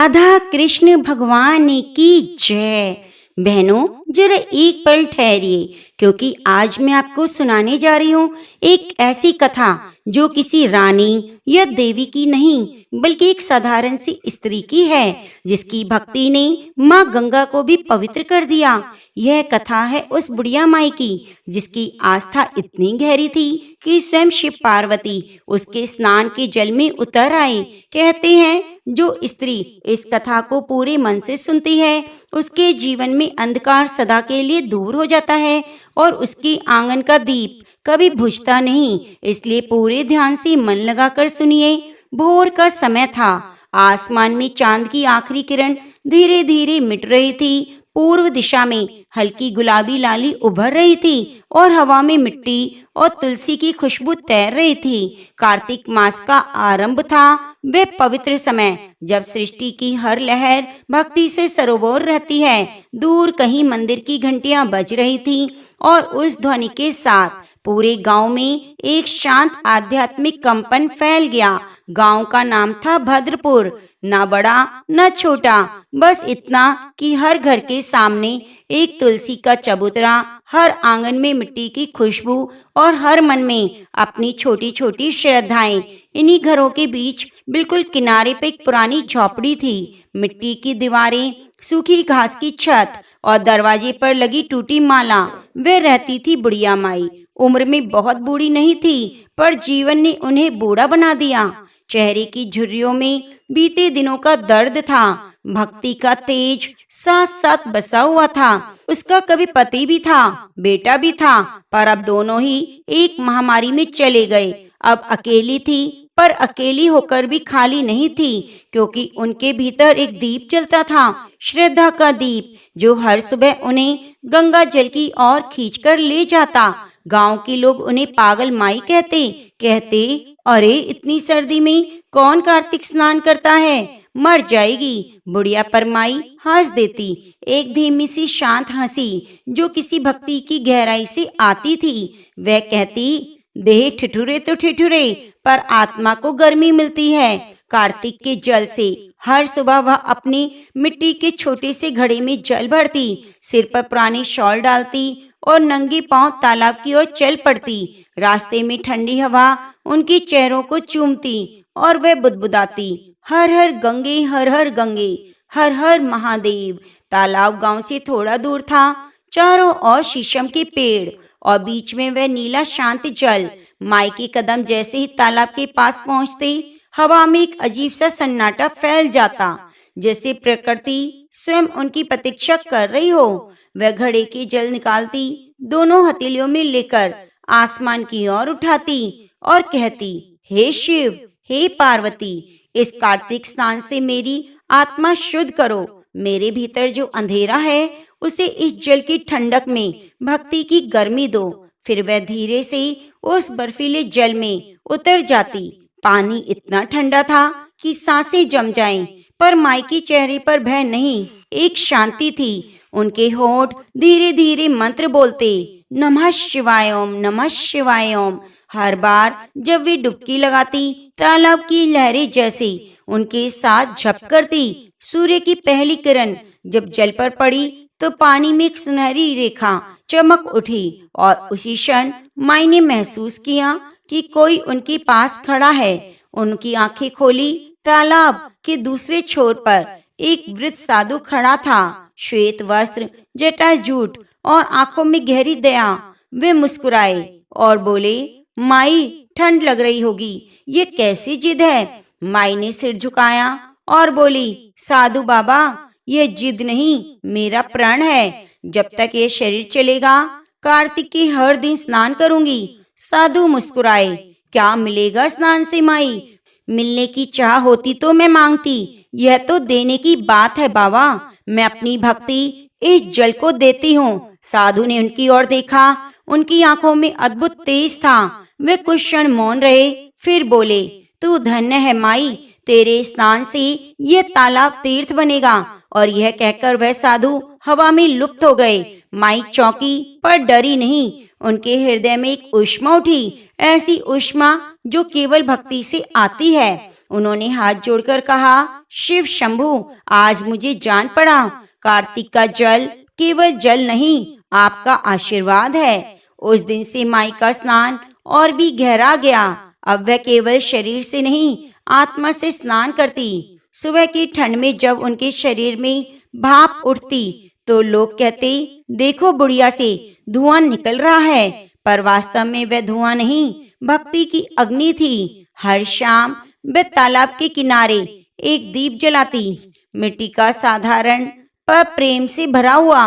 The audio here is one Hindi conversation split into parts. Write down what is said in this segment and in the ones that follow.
राधा कृष्ण भगवान की जय। बहनों, जरा एक पल ठहरिए, क्योंकि आज मैं आपको सुनाने जा रही हूँ एक ऐसी कथा जो किसी रानी या देवी की नहीं, बल्कि एक साधारण सी स्त्री की है, जिसकी भक्ति ने माँ गंगा को भी पवित्र कर दिया। यह कथा है उस बुढ़िया माई की, जिसकी आस्था इतनी गहरी थी कि स्वयं शिव पार्वती उसके स्नान के जल में उतर आए। कहते हैं, जो स्त्री इस कथा को पूरे मन से सुनती है, उसके जीवन में अंधकार सदा के लिए दूर हो जाता है और उसकी आंगन का दीप कभी बुझता नहीं। इसलिए पूरे ध्यान से मन लगाकर सुनिए। भोर का समय था। आसमान में चांद की आखिरी किरण धीरे धीरे मिट रही थी। पूर्व दिशा में हल्की गुलाबी लाली उभर रही थी और हवा में मिट्टी और तुलसी की खुशबू तैर रही थी। कार्तिक मास का आरंभ था, वे पवित्र समय जब सृष्टि की हर लहर भक्ति से सरोबोर रहती है। दूर कहीं मंदिर की घंटियां बज रही थीं और उस ध्वनि के साथ पूरे गांव में एक शांत आध्यात्मिक कंपन फैल गया। गांव का नाम था भद्रपुर। न बड़ा न छोटा, बस इतना कि हर घर के सामने एक तुलसी का चबूतरा, हर आंगन में मिट्टी की खुशबू और हर मन में अपनी छोटी छोटी श्रद्धाएं। इन्हीं घरों के बीच बिल्कुल किनारे पे एक पुरानी झोपड़ी थी। मिट्टी की दीवारें, सूखी घास की छत और दरवाजे पर लगी टूटी माला। वे रहती थी बुढ़िया माई। उम्र में बहुत बूढ़ी नहीं थी, पर जीवन ने उन्हें बूढ़ा बना दिया। चेहरे की झुर्रियों में बीते दिनों का दर्द था। भक्ति का तेज साथ साथ बसा हुआ था। उसका कभी पति भी था, बेटा भी था, पर अब दोनों ही एक महामारी में चले गए। अब अकेली थी, पर अकेली होकर भी खाली नहीं थी, क्योंकि उनके भीतर एक दीप जलता था, श्रद्धा का दीप, जो हर सुबह उन्हें गंगा जल की ओर खींचकर ले जाता। गांव के लोग उन्हें पागल माई कहते, अरे इतनी सर्दी में कौन कार्तिक स्नान करता है, मर जाएगी। बुढ़िया पर माई हंस देती, एक धीमी सी शांत हंसी जो किसी भक्ति की गहराई से आती थी। वह कहती, देह ठिठुरे तो ठिठुरे, पर आत्मा को गर्मी मिलती है कार्तिक के जल से। हर सुबह वह अपनी मिट्टी के छोटे से घड़े में जल भरती, सिर पर पुरानी शॉल डालती और नंगे पांव तालाब की ओर चल पड़ती। रास्ते में ठंडी हवा उनके चेहरों को चूमती और वह बुदबुदाती, हर हर गंगे, हर हर गंगे, हर हर महादेव। तालाब गांव से थोड़ा दूर था। चारों ओर शीशम के पेड़ और बीच में वह नीला शांत जल। माई के कदम जैसे ही तालाब के पास पहुंचते, हवा में एक अजीब सा सन्नाटा फैल जाता, जैसे प्रकृति स्वयं उनकी प्रतीक्षा कर रही हो। वह घड़े के जल निकालती, दोनों हथेलियों में लेकर आसमान की ओर उठाती और कहती, हे शिव, हे पार्वती, इस कार्तिक स्नान से मेरी आत्मा शुद्ध करो। मेरे भीतर जो अंधेरा है, उसे इस जल की ठंडक में भक्ति की गर्मी दो। फिर वह धीरे से उस बर्फीले जल में उतर जाती। पानी इतना ठंडा था कि सांसें जम जाएं, पर माई के चेहरे पर भय नहीं, एक शांति थी। उनके होंठ धीरे धीरे मंत्र बोलते, नमः शिवाय ओम, नमः शिवाय ओम। हर बार जब वे डुबकी लगाती, तालाब की लहरें जैसे उनके साथ झपट करती। सूर्य की पहली किरण जब जल पर पड़ी, तो पानी में एक सुनहरी रेखा चमक उठी और उसी क्षण माई ने महसूस किया कि कोई उनके पास खड़ा है। उनकी आंखें खोली, तालाब के दूसरे छोर पर एक वृद्ध साधु खड़ा था। श्वेत वस्त्र, जटा जूट और आंखों में गहरी दया। वे मुस्कुराए और बोले, माई, ठंड लग रही होगी, ये कैसी जिद है। माई ने सिर झुकाया और बोली, साधु बाबा, ये जिद नहीं, मेरा प्रण है। जब तक ये शरीर चलेगा, कार्तिक के हर दिन स्नान करूंगी। साधु मुस्कुराए, क्या मिलेगा स्नान से माई? मिलने की चाह होती तो मैं मांगती, यह तो देने की बात है बाबा। मैं अपनी भक्ति इस जल को देती हूँ। साधु ने उनकी ओर देखा, उनकी आंखों में अद्भुत तेज था। वे कुछ क्षण मौन रहे, फिर बोले, तू धन्य है माई, तेरे स्नान से ये तालाब तीर्थ बनेगा। और यह कहकर वह साधु हवा में लुप्त हो गए। माई चौंकी, पर डरी नहीं। उनके हृदय में एक ऊष्मा उठी, ऐसी ऊष्मा जो केवल भक्ति से आती है। उन्होंने हाथ जोड़कर कहा, शिव शंभु, आज मुझे जान पड़ा, कार्तिक का जल केवल जल नहीं, आपका आशीर्वाद है। उस दिन से माई का स्नान और भी गहरा गया। अब वह केवल शरीर से नहीं, आत्मा से स्नान करती। सुबह की ठंड में जब उनके शरीर में भाप उठती तो लोग कहते, देखो बुढ़िया से धुआं निकल रहा है, पर वास्तव में वह धुआं नहीं, भक्ति की अग्नि थी। हर शाम वह तालाब के किनारे एक दीप जलाती, मिट्टी का साधारण पर प्रेम से भरा हुआ।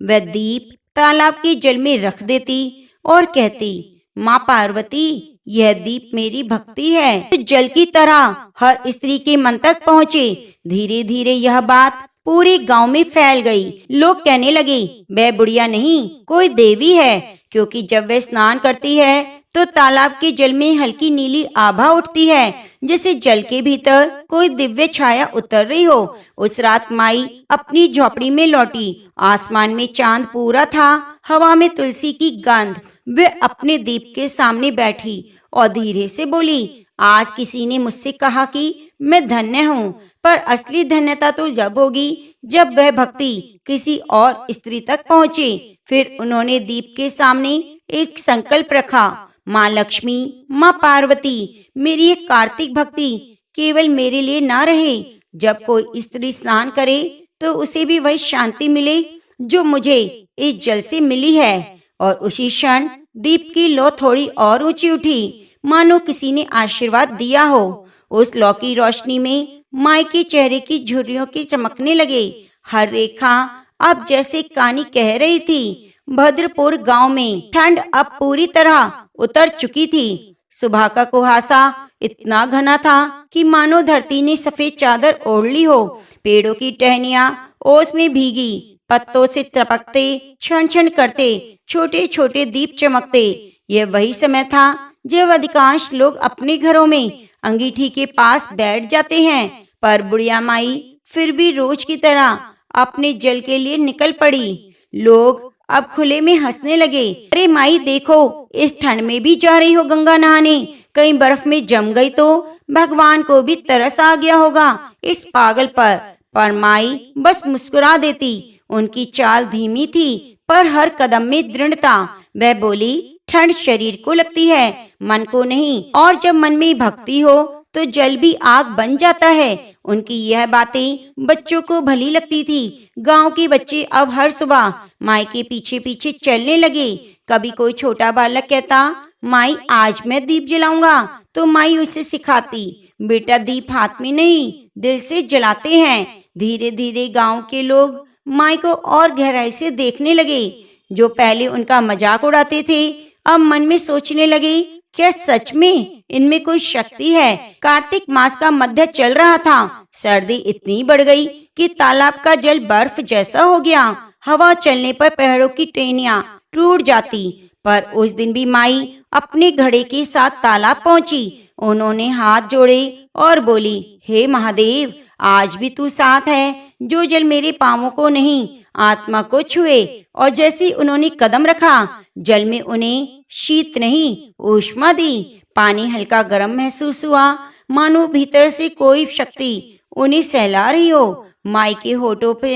वह दीप तालाब के जल में रख देती और कहती, माँ पार्वती, यह दीप मेरी भक्ति है, जो जल की तरह हर स्त्री के मन तक पहुँचे। धीरे धीरे यह बात पूरे गांव में फैल गई। लोग कहने लगे, वह बुढ़िया नहीं, कोई देवी है, क्योंकि जब वह स्नान करती है तो तालाब के जल में हल्की नीली आभा उठती है, जैसे जल के भीतर कोई दिव्य छाया उतर रही हो। उस रात माई अपनी झोपड़ी में लौटी। आसमान में चांद पूरा था, हवा में तुलसी की गंध। वह अपने दीप के सामने बैठी और धीरे से बोली, आज किसी ने मुझसे कहा कि मैं धन्य हूँ, पर असली धन्यता तो जब होगी जब वह भक्ति किसी और स्त्री तक पहुँचे। फिर उन्होंने दीप के सामने एक संकल्प रखा, माँ लक्ष्मी, माँ पार्वती, मेरी एक कार्तिक भक्ति केवल मेरे लिए ना रहे। जब कोई स्त्री स्नान करे तो उसे भी वही शांति मिले जो मुझे इस जल से मिली है। और उसी क्षण दीप की लौ थोड़ी और ऊंची उठी, मानो किसी ने आशीर्वाद दिया हो। उस लौ की रोशनी में माई के चेहरे की झुर्रियों के चमकने लगे। हर रेखा अब जैसे कहानी कह रही थी। भद्रपुर गांव में ठंड अब पूरी तरह उतर चुकी थी। सुबह का कुहासा इतना घना था कि मानो धरती ने सफेद चादर ओढ़ ली हो। पेड़ों की टहनियां ओस में भीगी, पत्तों से टपकते क्षण क्षण करते छोटे छोटे दीप चमकते। यह वही समय था जब अधिकांश लोग अपने घरों में अंगीठी के पास बैठ जाते हैं, पर बुढ़िया माई फिर भी रोज की तरह अपने जल के लिए निकल पड़ी। लोग अब खुले में हंसने लगे, अरे माई देखो, इस ठंड में भी जा रही हो गंगा नहाने, कहीं बर्फ में जम गई तो भगवान को भी तरस आ गया होगा इस पागल पर माई बस मुस्कुरा देती। उनकी चाल धीमी थी पर हर कदम में दृढ़ता। वह बोली, ठंड शरीर को लगती है, मन को नहीं, और जब मन में भक्ति हो तो जल भी आग बन जाता है। उनकी यह बातें बच्चों को भली लगती थी। गांव के बच्चे अब हर सुबह माई के पीछे पीछे चलने लगे। कभी कोई छोटा बालक कहता, माई आज मैं दीप जलाऊंगा, तो माई उसे सिखाती, बेटा दीप हाथ में नहीं दिल से जलाते हैं। धीरे धीरे गांव के लोग माई को और गहराई से देखने लगे। जो पहले उनका मजाक उड़ाते थे अब मन में सोचने लगे, क्या सच में इनमें कोई शक्ति है। कार्तिक मास का मध्य चल रहा था। सर्दी इतनी बढ़ गई कि तालाब का जल बर्फ जैसा हो गया। हवा चलने पर पहाड़ों की टहनियां टूट जाती। पर उस दिन भी माई अपने घड़े के साथ तालाब पहुंची। उन्होंने हाथ जोड़े और बोली, हे महादेव, आज भी तू साथ है। जो जल मेरे पांवों को नहीं, आत्मा को छुए। और जैसे उन्होंने कदम रखा, जल में उन्हें शीत नहीं ऊष्मा दी। पानी हल्का गर्म महसूस हुआ, मानो भीतर से कोई शक्ति उन्हें सहला रही हो। माई के होठों पे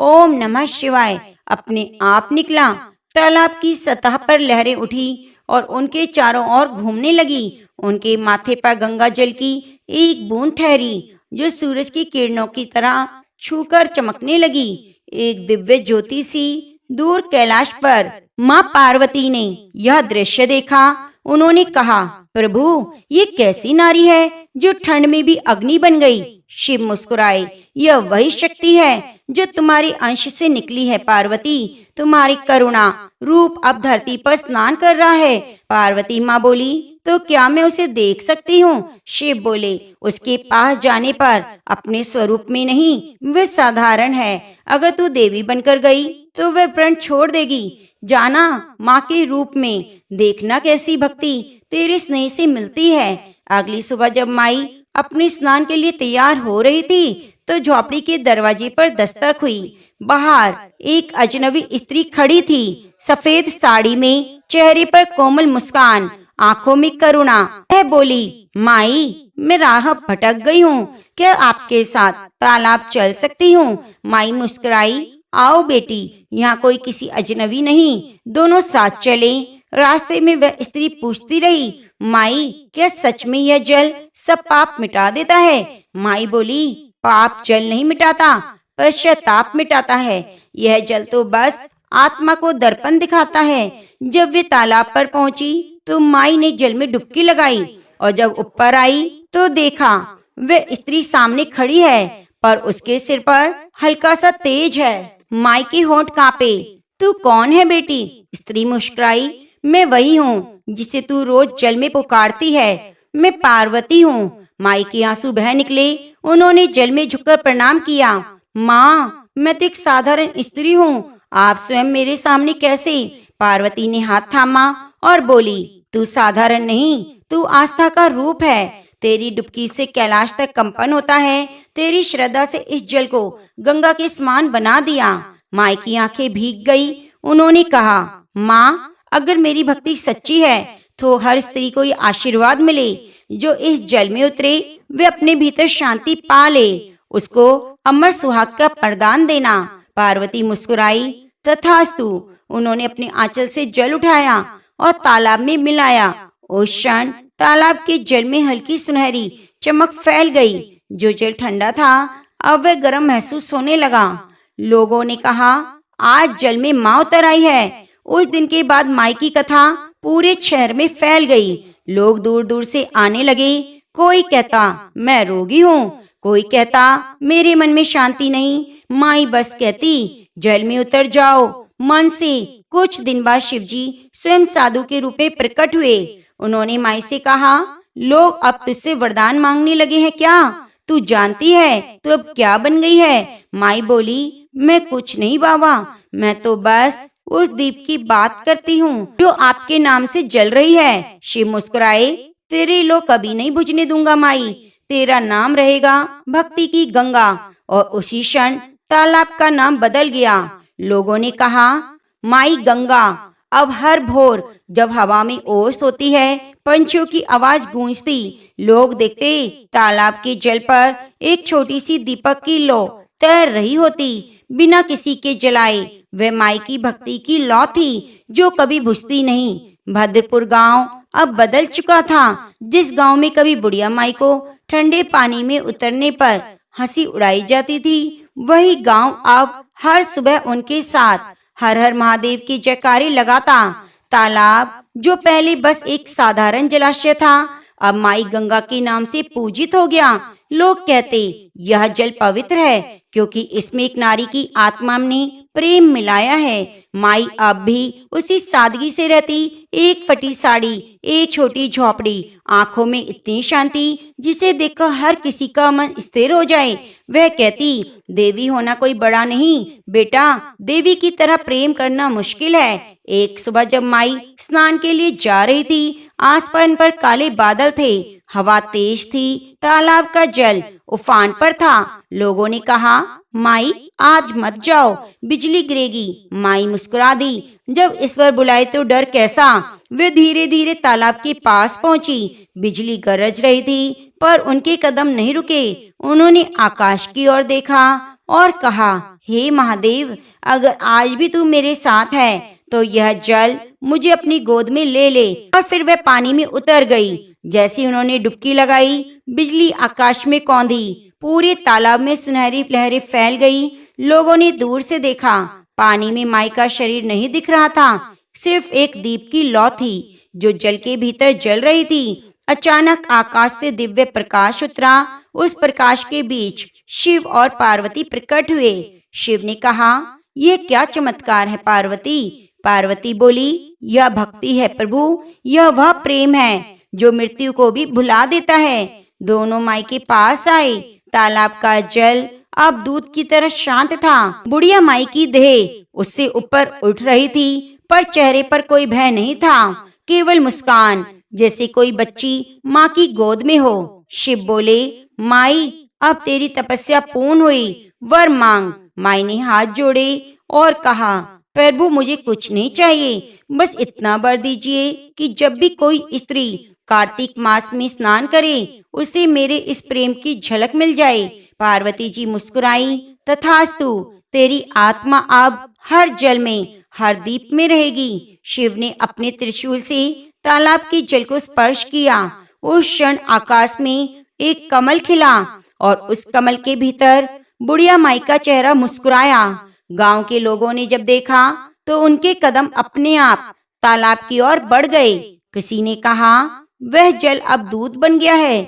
ओम नमः शिवाय अपने आप निकला। तालाब की सतह पर लहरें उठी और उनके चारों ओर घूमने लगी। उनके माथे पर गंगा जल की एक बूंद ठहरी, जो सूरज की किरणों की तरह छूकर चमकने लगी। एक दिव्य ज्योति सी दूर कैलाश पर। माँ पार्वती ने यह दृश्य देखा। उन्होंने कहा, प्रभु, ये कैसी नारी है जो ठंड में भी अग्नि बन गई। शिव मुस्कुराए, यह वही शक्ति है जो तुम्हारे अंश से निकली है पार्वती। तुम्हारी करुणा रूप अब धरती पर स्नान कर रहा है। पार्वती माँ बोली, तो क्या मैं उसे देख सकती हूँ? शिव बोले, उसके पास जाने पर अपने स्वरूप में नहीं, वह साधारण है। अगर तू देवी बनकर गई तो वह प्रण छोड़ देगी। जाना माँ के रूप में, देखना कैसी भक्ति तेरे स्नेह से मिलती है। अगली सुबह जब माई अपने स्नान के लिए तैयार हो रही थी तो झोपड़ी के दरवाजे पर दस्तक हुई। बाहर एक अजनबी स्त्री खड़ी थी, सफेद साड़ी में, चेहरे पर कोमल मुस्कान, आंखों में करुणा। वह बोली, माई मैं राह भटक गई हूँ, क्या आपके साथ तालाब चल सकती हूँ? माई मुस्कुराई, आओ बेटी, यहाँ कोई किसी अजनबी नहीं, दोनों साथ चले। रास्ते में वह स्त्री पूछती रही, माई क्या सच में यह जल सब पाप मिटा देता है? माई बोली, पाप जल नहीं मिटाता, पश्चाताप मिटाता है। यह जल तो बस आत्मा को दर्पण दिखाता है। जब वे तालाब पर पहुंची तो माई ने जल में डुबकी लगाई और जब ऊपर आई तो देखा वह स्त्री सामने खड़ी है, पर उसके सिर पर हल्का सा तेज है। माई के होंठ कांपे। तू कौन है बेटी? स्त्री मुस्कुराई, मैं वही हूँ जिसे तू रोज जल में पुकारती है, मैं पार्वती हूँ। माई के आंसू बह निकले। उन्होंने जल में झुककर प्रणाम किया। माँ, मैं तो एक साधारण स्त्री हूँ, आप स्वयं मेरे सामने कैसे? पार्वती ने हाथ थामा और बोली, तू साधारण नहीं, तू आस्था का रूप है। तेरी डुबकी से कैलाश तक कंपन होता है। तेरी श्रद्धा से इस जल को गंगा के समान बना दिया। माई की आंखें भीग गई। उन्होंने कहा, माँ, अगर मेरी भक्ति सच्ची है तो हर स्त्री को ये आशीर्वाद मिले, जो इस जल में उतरे वे अपने भीतर शांति पा ले, उसको अमर सुहाग का वरदान देना। पार्वती मुस्कुराई, तथास्तु। उन्होंने अपने आंचल से जल उठाया और तालाब में मिलाया। उस क्षण तालाब के जल में हल्की सुनहरी चमक फैल गई। जो जल ठंडा था अब वह गर्म महसूस होने लगा। लोगों ने कहा, आज जल में माँ उतर आई है। उस दिन के बाद माई की कथा पूरे शहर में फैल गई। लोग दूर दूर से आने लगे। कोई कहता, मैं रोगी हूँ, कोई कहता, मेरे मन में शांति नहीं। माई बस कहती, जल में उतर जाओ मन से। कुछ दिन बाद शिवजी स्वयं साधु के रूप में प्रकट हुए। उन्होंने माई से कहा, लोग अब तुझसे वरदान मांगने लगे हैं क्या? तू जानती है तू अब क्या बन गई है? माई बोली, मैं कुछ नहीं बाबा, मैं तो बस उस दीप की बात करती हूँ जो आपके नाम से जल रही है। शिव मुस्कुराए, तेरे लोग कभी नहीं बुझने दूंगा माई, तेरा नाम रहेगा भक्ति की गंगा। और उसी क्षण तालाब का नाम बदल गया। लोगों ने कहा, माई गंगा अब हर भोर जब हवा में ओस होती है, पंछियों की आवाज गूंजती, लोग देखते तालाब के जल पर एक छोटी सी दीपक की लौ तैर रही होती, बिना किसी के जलाए। वह माई की भक्ति की लौ थी जो कभी बुझती नहीं। भद्रपुर गांव अब बदल चुका था। जिस गांव में कभी बुढ़िया माई को ठंडे पानी में उतरने पर हंसी उड़ाई जाती थी, वही गांव अब हर सुबह उनके साथ हर हर महादेव की जयकारे लगाता। तालाब जो पहले बस एक साधारण जलाशय था, अब माई गंगा के नाम से पूजित हो गया। लोग कहते, यह जल पवित्र है क्योंकि इसमें एक नारी की आत्मा ने प्रेम मिलाया है। माई अब भी उसी सादगी से रहती, एक फटी साड़ी, एक छोटी झोपड़ी, आंखों में इतनी शांति जिसे देखकर हर किसी का मन स्थिर हो जाए। वह कहती, देवी होना कोई बड़ा नहीं बेटा, देवी की तरह प्रेम करना मुश्किल है। एक सुबह जब माई स्नान के लिए जा रही थी, आसमान पर काले बादल थे, हवा तेज थी, तालाब का जल उफान पर था। लोगों ने कहा, माई आज मत जाओ, बिजली गिरेगी। माई मुस्कुरा दी, जब ईश्वर बुलाए तो डर कैसा। वे धीरे धीरे तालाब के पास पहुंची। बिजली गरज रही थी पर उनके कदम नहीं रुके। उन्होंने आकाश की ओर देखा और कहा, हे महादेव, अगर आज भी तू मेरे साथ है तो यह जल मुझे अपनी गोद में ले ले। और फिर वह पानी में उतर गई। जैसे उन्होंने डुबकी लगाई, बिजली आकाश में कौंधी, पूरे तालाब में सुनहरी लहरें फैल गई। लोगों ने दूर से देखा, पानी में माई का शरीर नहीं दिख रहा था, सिर्फ एक दीप की लौ थी जो जल के भीतर जल रही थी। अचानक आकाश से दिव्य प्रकाश उतरा। उस प्रकाश के बीच शिव और पार्वती प्रकट हुए। शिव ने कहा, यह क्या चमत्कार है पार्वती? पार्वती बोली, यह भक्ति है प्रभु, यह वह प्रेम है जो मृत्यु को भी भुला देता है। दोनों माई के पास आए। तालाब का जल अब दूध की तरह शांत था। बुढ़िया माई की देह उससे ऊपर उठ रही थी, पर चेहरे पर कोई भय नहीं था, केवल मुस्कान, जैसे कोई बच्ची माँ की गोद में हो। शिव बोले, माई अब तेरी तपस्या पूर्ण हुई, वर मांग। माई ने हाथ जोड़े और कहा, प्रभु मुझे कुछ नहीं चाहिए, बस इतना वर दीजिए कि जब भी कोई स्त्री कार्तिक मास में स्नान करे उसे मेरे इस प्रेम की झलक मिल जाए। पार्वती जी मुस्कुराई। तथास्तु, तेरी आत्मा अब हर जल में, हर दीप में रहेगी। शिव ने अपने त्रिशूल से तालाब के जल को स्पर्श किया। उस क्षण आकाश में एक कमल खिला और उस कमल के भीतर बुढ़िया माई का चेहरा मुस्कुराया। गांव के लोगों ने जब देखा तो उनके कदम अपने आप तालाब की ओर बढ़ गए। किसी ने कहा, वह जल अब दूध बन गया है।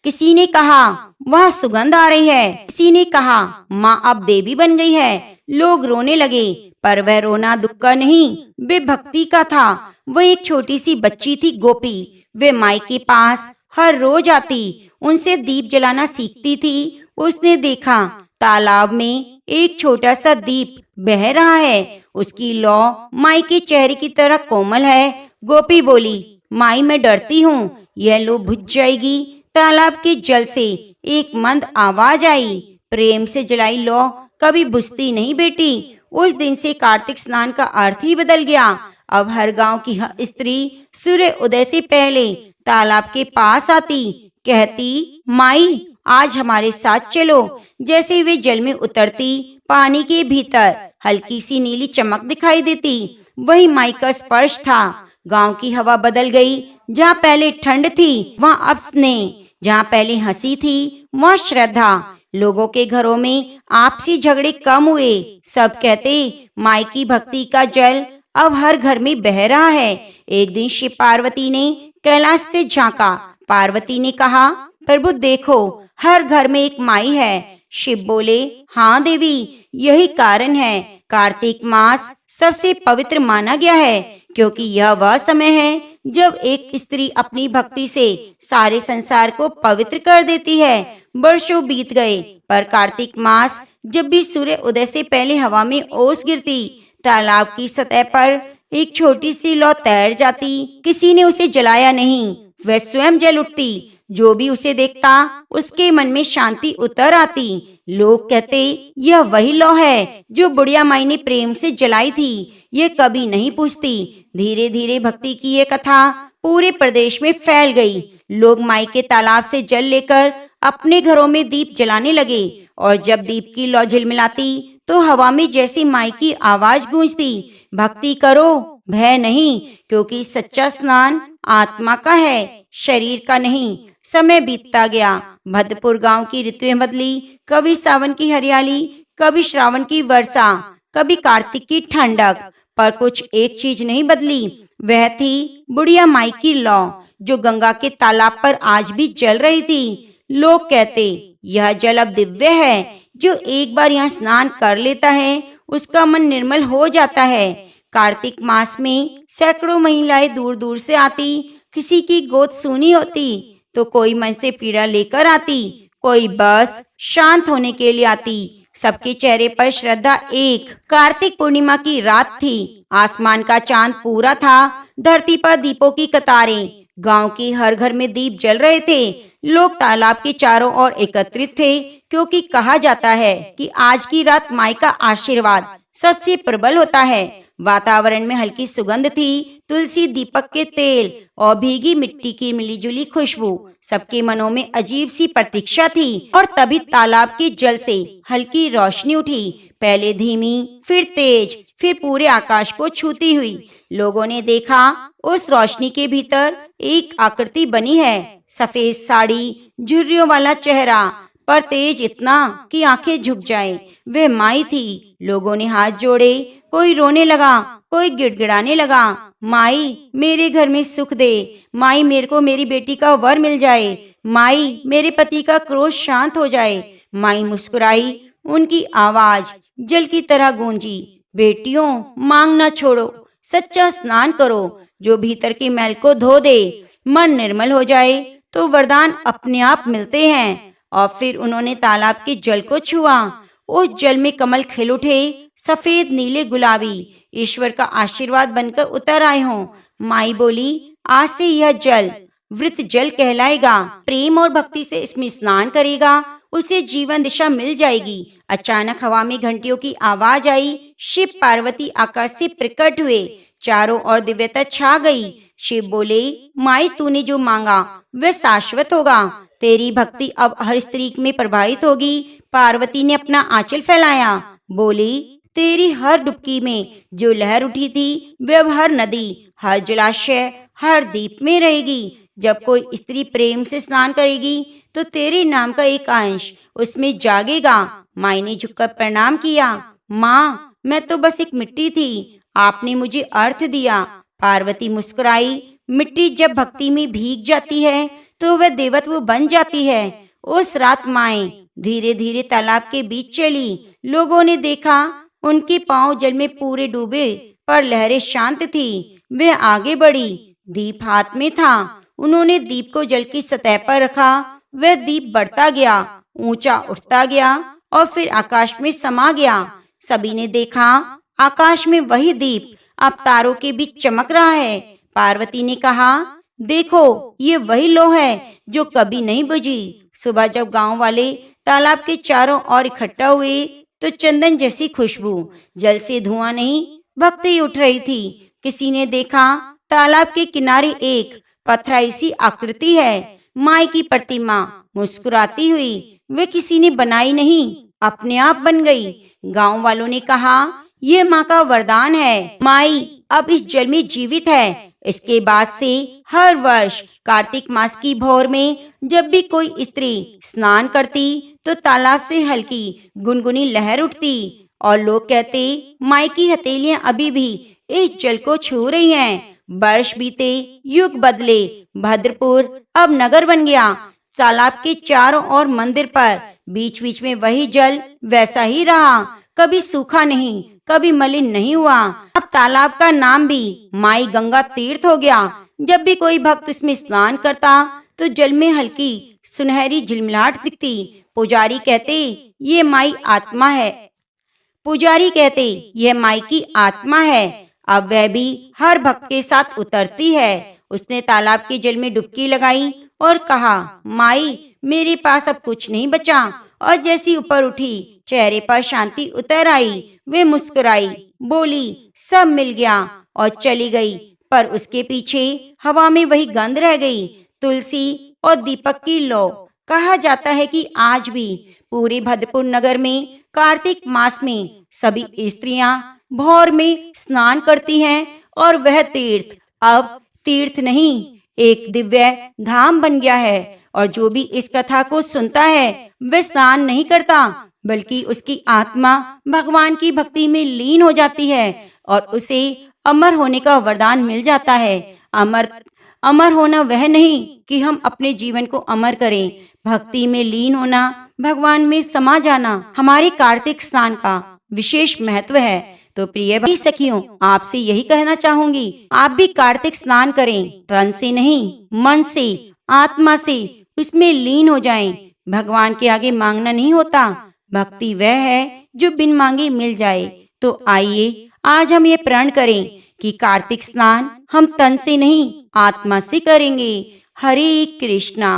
किसी ने कहा, वह सुगंध आ रही है। किसी ने कहा, माँ अब देवी बन गई है। लोग रोने लगे, पर वह रोना दुख का नहीं, वे भक्ति का था। वह एक छोटी सी बच्ची थी, गोपी। वे माई के पास हर रोज आती, उनसे दीप जलाना सीखती थी। उसने देखा तालाब में एक छोटा सा दीप बह रहा है। उसकी लौ माई के चेहरे की तरह कोमल है। गोपी बोली, माई मैं डरती हूँ, यह लो बुझ जाएगी। तालाब के जल से एक मंद आवाज आई, प्रेम से जलाई लौ कभी बुझती नहीं बेटी। उस दिन से कार्तिक स्नान का अर्थ ही बदल गया। अब हर गांव की स्त्री सूर्य उदय से पहले तालाब के पास आती, कहती, माई आज हमारे साथ चलो। जैसे वे जल में उतरती, पानी के भीतर हल्की सी नीली चमक दिखाई देती। वही माई का स्पर्श था। गांव की हवा बदल गई। जहाँ पहले ठंड थी वहाँ अब स्नेह, जहाँ पहले हंसी थी वहाँ श्रद्धा। लोगों के घरों में आपसी झगड़े कम हुए। सब कहते, माई की भक्ति का जल अब हर घर में बह रहा है। एक दिन शिव पार्वती ने कैलाश से झांका। पार्वती ने कहा, प्रभु देखो, हर घर में एक माई है। शिव बोले, हाँ देवी, यही कारण है कार्तिक मास सबसे पवित्र माना गया है, क्योंकि यह वह समय है जब एक स्त्री अपनी भक्ति से सारे संसार को पवित्र कर देती है। वर्षों बीत गए, पर कार्तिक मास जब भी सूर्य उदय से पहले हवा में ओस गिरती, तालाब की सतह पर एक छोटी सी लौ तैर जाती। किसी ने उसे जलाया नहीं, वह स्वयं जल उठती। जो भी उसे देखता उसके मन में शांति उतर आती। लोग कहते, यह वही लौ है जो बुढ़िया माई ने प्रेम से जलाई थी। ये कभी नहीं पूछती। धीरे धीरे भक्ति की ये कथा पूरे प्रदेश में फैल गई। लोग माई के तालाब से जल लेकर अपने घरों में दीप जलाने लगे, और जब दीप की लौ झिलमिलाती तो हवा में जैसी माई की आवाज गूंजती, भक्ति करो, भय नहीं, क्योंकि सच्चा स्नान आत्मा का है, शरीर का नहीं। समय बीतता गया। भद्रपुर गांव की ऋतुएं बदली। कभी सावन की हरियाली, कभी श्रावण की वर्षा, कभी कार्तिक की ठंडक, पर कुछ एक चीज नहीं बदली। वह थी बुढ़िया माई की लौ, जो गंगा के तालाब पर आज भी जल रही थी। लोग कहते, यह जल अब दिव्य है। जो एक बार यहाँ स्नान कर लेता है उसका मन निर्मल हो जाता है। कार्तिक मास में सैकड़ों महिलाएं दूर दूर से आती। किसी की गोद सूनी होती तो कोई मन से पीड़ा लेकर आती, कोई बस शांत होने के लिए आती। सबके चेहरे पर श्रद्धा एक। कार्तिक पूर्णिमा की रात थी। आसमान का चांद पूरा था। धरती पर दीपों की कतारें। गांव के हर घर में दीप जल रहे थे। लोग तालाब के चारों ओर एकत्रित थे, क्योंकि कहा जाता है कि आज की रात माई का आशीर्वाद सबसे प्रबल होता है। वातावरण में हल्की सुगंध थी, तुलसी, दीपक के तेल और भीगी मिट्टी की मिलीजुली खुशबू। सबके मनों में अजीब सी प्रतीक्षा थी। और तभी तालाब के जल से हल्की रोशनी उठी, पहले धीमी, फिर तेज, फिर पूरे आकाश को छूती हुई। लोगों ने देखा, उस रोशनी के भीतर एक आकृति बनी है। सफेद साड़ी, झुर्रियों वाला चेहरा, पर तेज इतना कि आंखें झुक जाए। वह माई थी। लोगों ने हाथ जोड़े, कोई रोने लगा, कोई गिड़गिड़ाने लगा, माई मेरे घर में सुख दे, माई मेरे को मेरी बेटी का वर मिल जाए, माई मेरे पति का क्रोध शांत हो जाए। माई मुस्कुराई। उनकी आवाज जल की तरह गूंजी, बेटियों मांग न छोड़ो, सच्चा स्नान करो जो भीतर की मैल को धो दे। मन निर्मल हो जाए तो वरदान अपने आप मिलते हैं। और फिर उन्होंने तालाब के जल को छुआ। उस जल में कमल खिल उठे, सफेद, नीले, गुलाबी, ईश्वर का आशीर्वाद बनकर उतर आए हों। माई बोली, आज से यह जल वृत जल कहलाएगा। प्रेम और भक्ति से इसमें स्नान करेगा, उसे जीवन दिशा मिल जाएगी। अचानक हवा में घंटियों की आवाज आई। शिव पार्वती आकाश से प्रकट हुए। चारों ओर दिव्यता छा गई। शिव बोले, माई तूने जो मांगा वह शाश्वत होगा। तेरी भक्ति अब हर स्त्री में प्रभावित होगी। पार्वती ने अपना आंचल फैलाया, बोली, तेरी हर डुबकी में जो लहर उठी थी वह अब हर नदी, हर जलाशय, हर द्वीप में रहेगी। जब कोई स्त्री प्रेम से स्नान करेगी तो तेरे नाम का एक अंश उसमें जागेगा। माई ने झुककर प्रणाम किया, माँ मैं तो बस एक मिट्टी थी, आपने मुझे अर्थ दिया। पार्वती मुस्कुराई, मिट्टी जब भक्ति में भीग जाती है तो वह देवत्व बन जाती है। उस रात माए धीरे धीरे तालाब के बीच चली। लोगों ने देखा, उनके पांव जल में पूरे डूबे पर लहरें शांत थी। वह आगे बढ़ी, दीप हाथ में था। उन्होंने दीप को जल की सतह पर रखा। वह दीप बढ़ता गया, ऊंचा उठता गया और फिर आकाश में समा गया। सभी ने देखा, आकाश में वही दीप अब तारों के बीच चमक रहा है। पार्वती ने कहा, देखो ये वही लो है जो कभी नहीं बुझी। सुबह जब गांव वाले तालाब के चारों ओर इकट्ठा हुए तो चंदन जैसी खुशबू, जल से धुआं नहीं भक्ति उठ रही थी। किसी ने देखा, तालाब के किनारे एक पथराई सी आकृति है, माई की प्रतिमा। मुस्कुराती हुई, वे किसी ने बनाई नहीं, अपने आप बन गई। गांव वालों ने कहा, यह माँ का वरदान है, माई अब इस जल में जीवित है। इसके बाद से हर वर्ष कार्तिक मास की भोर में जब भी कोई स्त्री स्नान करती तो तालाब से हल्की गुनगुनी लहर उठती और लोग कहते, माई की हथेलियां अभी भी इस जल को छू रही हैं। वर्ष बीते, युग बदले, भद्रपुर अब नगर बन गया। तालाब के चारों ओर मंदिर पर बीच बीच में वही जल वैसा ही रहा, कभी सूखा नहीं, कभी मलिन नहीं हुआ। अब तालाब का नाम भी माई गंगा तीर्थ हो गया। जब भी कोई भक्त इसमें स्नान करता तो जल में हल्की सुनहरी झिलमिलाहट दिखती। पुजारी कहते, ये माई आत्मा है। पुजारी कहते, यह माई की आत्मा है। अब वह भी हर भक्त के साथ उतरती है। उसने तालाब के जल में डुबकी लगाई और कहा, माई मेरे पास अब कुछ नहीं बचा। और जैसी ऊपर उठी, चेहरे पर शांति उतर आई। वे मुस्कुराई, बोली, सब मिल गया और चली गई। पर उसके पीछे हवा में वही गंध रह गई, तुलसी और दीपक की लौ। कहा जाता है कि आज भी पूरे भद्रपुर नगर में कार्तिक मास में सभी स्त्रियां भोर में स्नान करती हैं और वह तीर्थ अब तीर्थ नहीं, एक दिव्य धाम बन गया है। और जो भी इस कथा को सुनता है वह स्नान नहीं करता, बल्कि उसकी आत्मा भगवान की भक्ति में लीन हो जाती है और उसे अमर होने का वरदान मिल जाता है। अमर होना वह नहीं कि हम अपने जीवन को अमर करें, भक्ति में लीन होना, भगवान में समा जाना हमारे कार्तिक स्नान का विशेष महत्व है। तो प्रिय भाई सखियों, आपसे यही कहना चाहूंगी, आप भी कार्तिक स्नान करें, तन से नहीं मन से, आत्मा से उसमें लीन हो जाएं। भगवान के आगे मांगना नहीं होता, भक्ति वह है जो बिन मांगे मिल जाए। तो आइए आज हम ये प्रण करें कि कार्तिक स्नान हम तन से नहीं आत्मा से करेंगे। हरे कृष्णा।